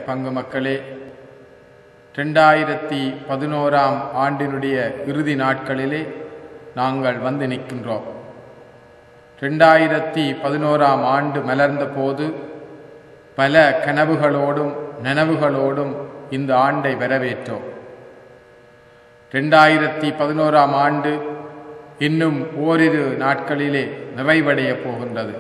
பங்கு மக்களே, 2011 ஆண்டினுடைய இறுதி நாட்களிலே நாங்கள் வந்து நிற்கின்றோம். 2011 ஆண்டு மலர்ந்த போது பல கனவுகளோடும் நனவுகளோடும் இந்த ஆண்டை வரவேற்றோம். 2011 ஆண்டு இன்னும் ஓரிரு நாட்களிலே நிறைவடைய போகின்றது.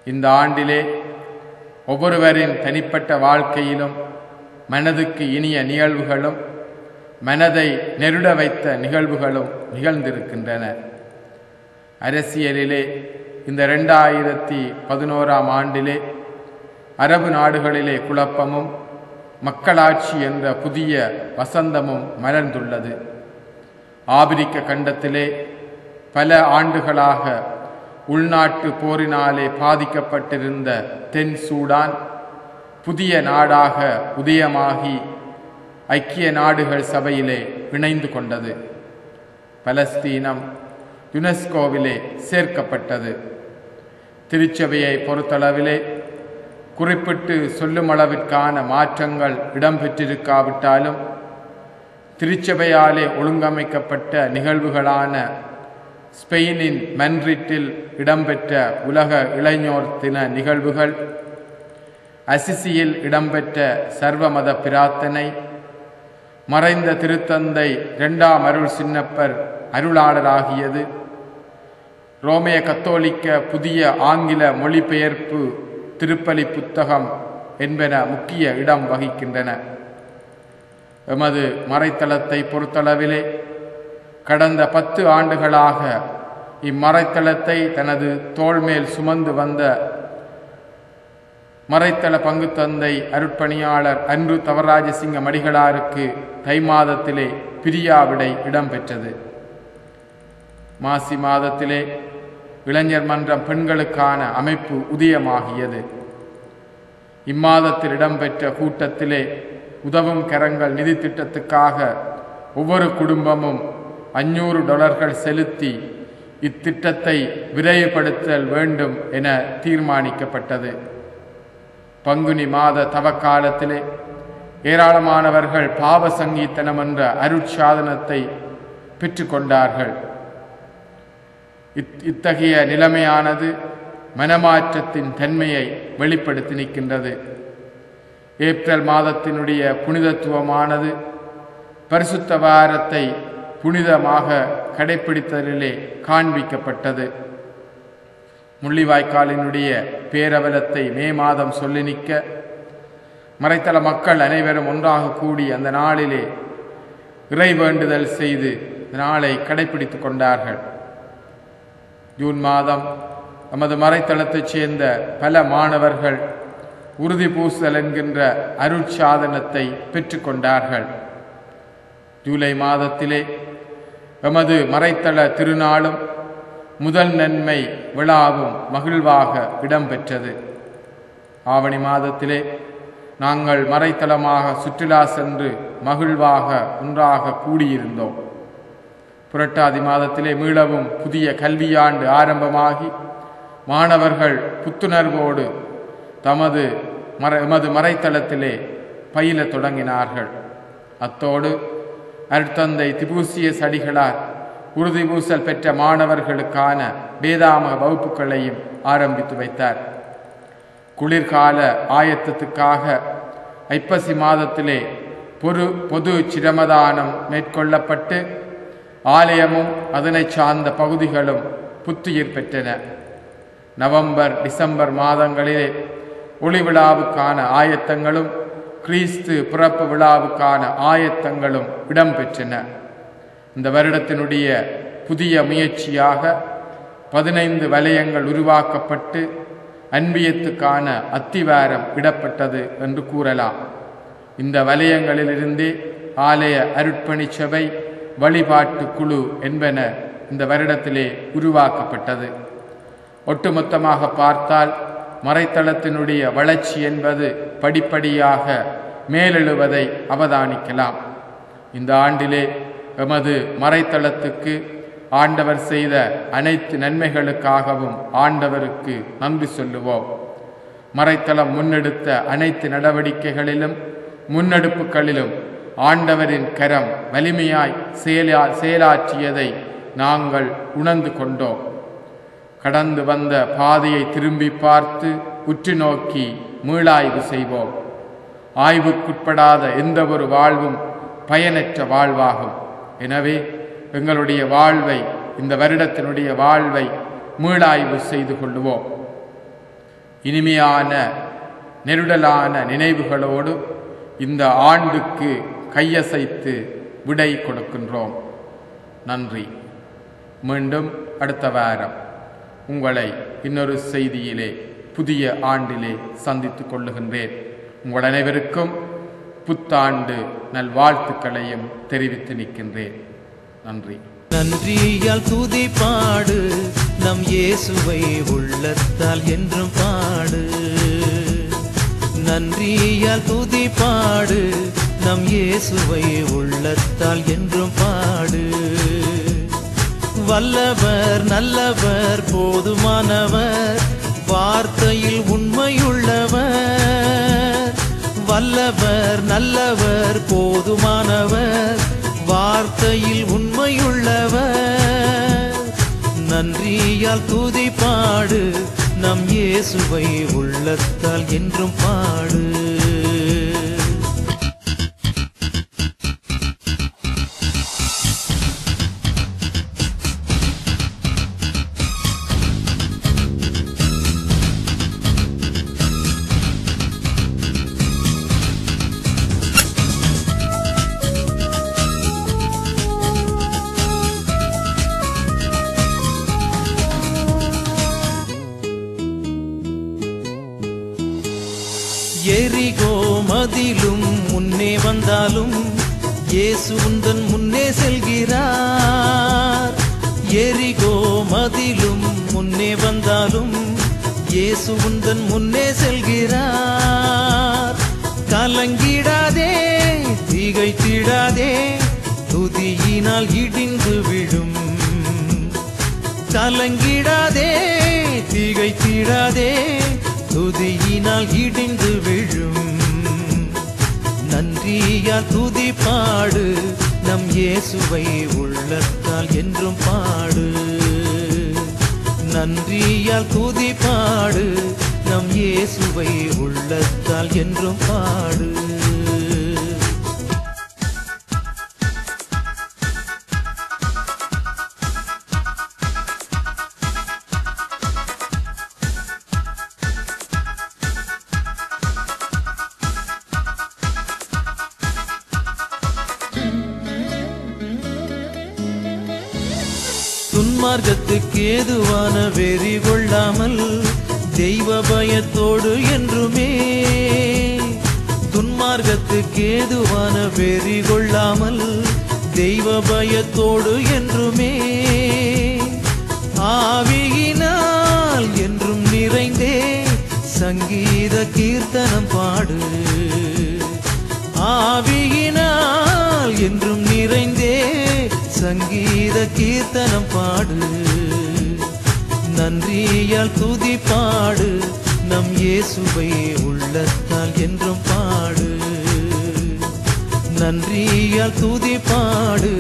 இந்த ஆண்டிலே ஒவ்வொருவரின் தனிப்பட்ட வாழ்க்கையிலும் மனதுக்கு இனிய நிகழ்வுகளும் மனதை நெருட வைத்த நிகழ்வுகளும் நிகழ்ந்திருக்கின்றன. அரசியலிலே இந்த 2011 ஆண்டிலே அரபு நாடுகளிலே குழப்பமும் மக்களாட்சி என்ற புதிய வசந்தமும் மலர்ந்துள்ளது. ஆபிரிக்க கண்டத்திலே பல ஆண்டுகளாக உள்நாட்டு போரினாலே பாதிக்கப்பட்டிருந்த தென் சூடான் புதிய நாடாக உதயமாகி ஐக்கிய நாடுகள் சபையிலே இணைந்து கொண்டது. பலஸ்தீனம் யுனெஸ்கோவிலே சேர்க்கப்பட்டது. திருச்சபையை பொறுத்தளவிலே குறிப்பிட்டு சொல்லும் அளவிற்கான மாற்றங்கள் இடம்பெற்றிருக்காவிட்டாலும் திருச்சபையாலே ஒழுங்கமைக்கப்பட்ட நிகழ்வுகளான ஸ்பெயினின் மன்ட்ரிட்டில் இடம்பெற்ற உலக இளைஞர் தின நிகழ்வுகள், அசிசியில் இடம்பெற்ற சர்வமத பிரார்த்தனை, மறைந்த திருத்தந்தை 2ஆம் அருள் சின்னப்பர் அருளாளராகியது, ரோமைய கத்தோலிக்க புதிய ஆங்கில மொழிபெயர்ப்பு திருப்பலி புத்தகம் என்பன முக்கிய இடம் வகிக்கின்றன. எமது மறைத்தளத்தை பொறுத்தளவிலே கடந்த 10 ஆண்டுகளாக இம்மறைத்தளத்தை தனது தோள்மேல் சுமந்து வந்த மறைத்தள பங்கு தந்தை அருட்பணியாளர் அன்று தவராஜசிங்க மடிகளாருக்கு தை மாதத்திலே பிரியாவிடை இடம்பெற்றது. மாசி மாதத்திலே இளைஞர் மன்றம் பெண்களுக்கான அமைப்பு உதயமாகியது. இம்மாதத்தில் இடம்பெற்ற கூட்டத்திலே உதவும் கரங்கள் நிதி திட்டத்துக்காக ஒவ்வொரு குடும்பமும் $500 செலுத்தி இத்திட்டத்தை விரைவுபடுத்தல் வேண்டும் என தீர்மானிக்கப்பட்டது. பங்குனி மாத தவக்காலத்திலே ஏராளமானவர்கள் பாவ சங்கீதனம் என்ற அருட்சாதனத்தை பெற்றுக்கொண்டார்கள். இத்தகைய நிலைமையானது மனமாற்றத்தின் தன்மையை வெளிப்படுத்தி நிற்கின்றது. ஏப்ரல் மாதத்தினுடைய புனிதத்துவமானது பரிசுத்த வாரத்தை புனிதமாக கடைப்பிடித்தலிலே காண்பிக்கப்பட்டது. முள்ளிவாய்க்காலினுடைய பேரவலத்தை மே மாதம் சொல்லி நிற்க மறைத்தள மக்கள் அனைவரும் ஒன்றாக கூடி அந்த நாளிலே இறை வேண்டுதல் செய்து நாளை கடைப்பிடித்து கொண்டார்கள். ஜூன் மாதம் நமது மறைத்தளத்தைச் சேர்ந்த பல மாணவர்கள் உறுதி பூசுதல் என்கின்ற அருட்சாதனத்தை பெற்றுக்கொண்டார்கள். ஜூலை மாதத்திலே எமது மறைத்தள திருநாளும் முதல் நன்மை விழாவும் மகிழ்வாக இடம்பெற்றது. ஆவணி மாதத்திலே நாங்கள் மறைத்தளமாக சுற்றுலா சென்று மகிழ்வாக ஒன்றாக கூடியிருந்தோம். புரட்டாதி மாதத்திலே மீளவும் புதிய கல்வியாண்டு ஆரம்பமாகி மாணவர்கள் புத்துணர்வோடு எமது மறைத்தளத்திலே பயில தொடங்கினார்கள். அத்தோடு அருட்தந்தை திபூசியஸ் அடிகளார் உறுதி பூசல் பெற்ற மாணவர்களுக்கான வேதாம வகுப்புகளையும் ஆரம்பித்து வைத்தார். குளிர்கால ஆயத்தத்துக்காக ஐப்பசி மாதத்திலே பொது சிரமதானம் மேற்கொள்ளப்பட்டு ஆலயமும் அதனை சார்ந்த பகுதிகளும் புத்துயிர் பெற்றன. நவம்பர் டிசம்பர் மாதங்களிலே ஒளி விழாவுக்கான ஆயத்தங்களும் கிறிஸ்து பிறப்பு விழாவுக்கான ஆயத்தங்களும் இடம்பெற்றன. இந்த வருடத்தினுடைய புதிய முயற்சியாக 15 வலயங்கள் உருவாக்கப்பட்டு அன்பியத்துக்கான அத்திவாரம் இடப்பட்டது என்று கூறலாம். இந்த வலயங்களிலிருந்தே ஆலய அருட்பணி சபை வழிபாட்டு குழு என்பன இந்த வருடத்திலே உருவாக்கப்பட்டது. ஒட்டுமொத்தமாக பார்த்தால் மறைத்தளத்தினுடைய வளர்ச்சி என்பது படிப்படியாக மேலெழுவதை அவதானிக்கலாம். இந்த ஆண்டிலே எமது மறைத்தளத்துக்கு ஆண்டவர் செய்த அனைத்து நன்மைகளுக்காகவும் ஆண்டவருக்கு நன்றி சொல்லுவோம். மறைத்தளம் முன்னெடுத்த அனைத்து நடவடிக்கைகளிலும் முன்னெடுப்புகளிலும் ஆண்டவரின் கரம் வலிமையாய் செயலாற்றியதை நாங்கள் உணர்ந்து கொண்டோம். கடந்து வந்த பாதையை திரும்பி பார்த்து உற்று நோக்கி மீளாய்வு செய்வோம். ஆய்வுக்குட்படாத எந்த ஒரு வாழ்வும் பயனற்ற வாழ்வாகும். எனவே எங்களுடைய வாழ்வை, இந்த வருடத்தினுடைய வாழ்வை மீளாய்வு செய்து கொள்ளுவோம். இனிமையான நெருடலான நினைவுகளோடு இந்த ஆண்டுக்கு கையசைத்து விடை கொடுக்கின்றோம். நன்றி. மீண்டும் அடுத்த வாரம் உங்களை இன்னொரு செய்தியிலே புதிய ஆண்டிலே சந்தித்துக் கொள்ளுகின்றேன். உங்கள் அனைவருக்கும் புத்தாண்டு நல்வாழ்த்துக்களையும் தெரிவித்து நிற்கின்றேன். நன்றி. நன்றியால் துதி பாடு, நம் இயேசுவை உள்ளத்தால் என்றும் பாடு. நன்றியால் துதி பாடு, நம் இயேசுவை உள்ளத்தால் என்றும் பாடு. வல்லவர் நல்லவர் போதுமானவர், வார்த்தையில் உண்மையுள்ளவர். வல்லவர் நல்லவர் போதுமானவர், வார்த்தையில் உண்மையுள்ளவர். நன்றியால் துதி பாடு, நம் இயேசுவை உள்ளத்தால் என்றும் பாடு. எரிகோ மதிலும் முன்னே வந்தாலும் இயேசு உந்தன் முன்னே செல்கிறார். எரிகோ மதிலும் முன்னே வந்தாலும் இயேசு உந்தன் முன்னே செல்கிறார். கலங்கிடாதே திகைத்திடாதே, துதியினால் இடிந்து விழும். கலங்கிடாதே திகைத்திடாதே, துதியினால் இடிந்து விழும். நன்றியால் துதி பாடு, நம் இயேசுவை உள்ளத்தால் என்றும் பாடு. நன்றியால் துதி பாடு, நம் இயேசுவை உள்ளத்தால் என்றும் பாடு. துன்மார்க்கத்துக்கு ஏதுவான வெறி கொள்ளாமல் தெய்வ பயத்தோடு என்றுமே. துன்மார்க்கத்துக்கு ஏதுவான வெறி கொள்ளாமல் தெய்வ பயத்தோடு என்றுமே. ஆவியினால் என்றும் நிறைந்தே சங்கீத கீர்த்தனம் பாடு. ஆவியினால் என்றும் நிறைந்தே சங்கீத கீர்த்தனம் பாடு. நன்றியால் துதி பாடு, நம் இயேசுவை உள்ளத்தால் என்றும் பாடு. நன்றியால் துதி பாடு,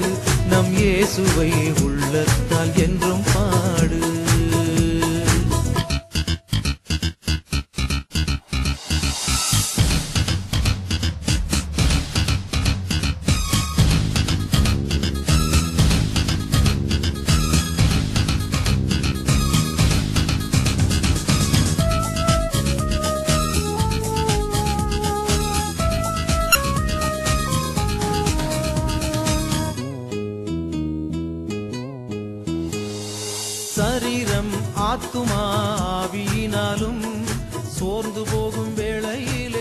நம் இயேசுவை உள்ளத்தால் என்றும் பாடு. சரீரம் ஆத்துமா ஆவியினாலும் சோர்ந்து போகும் வேளையில்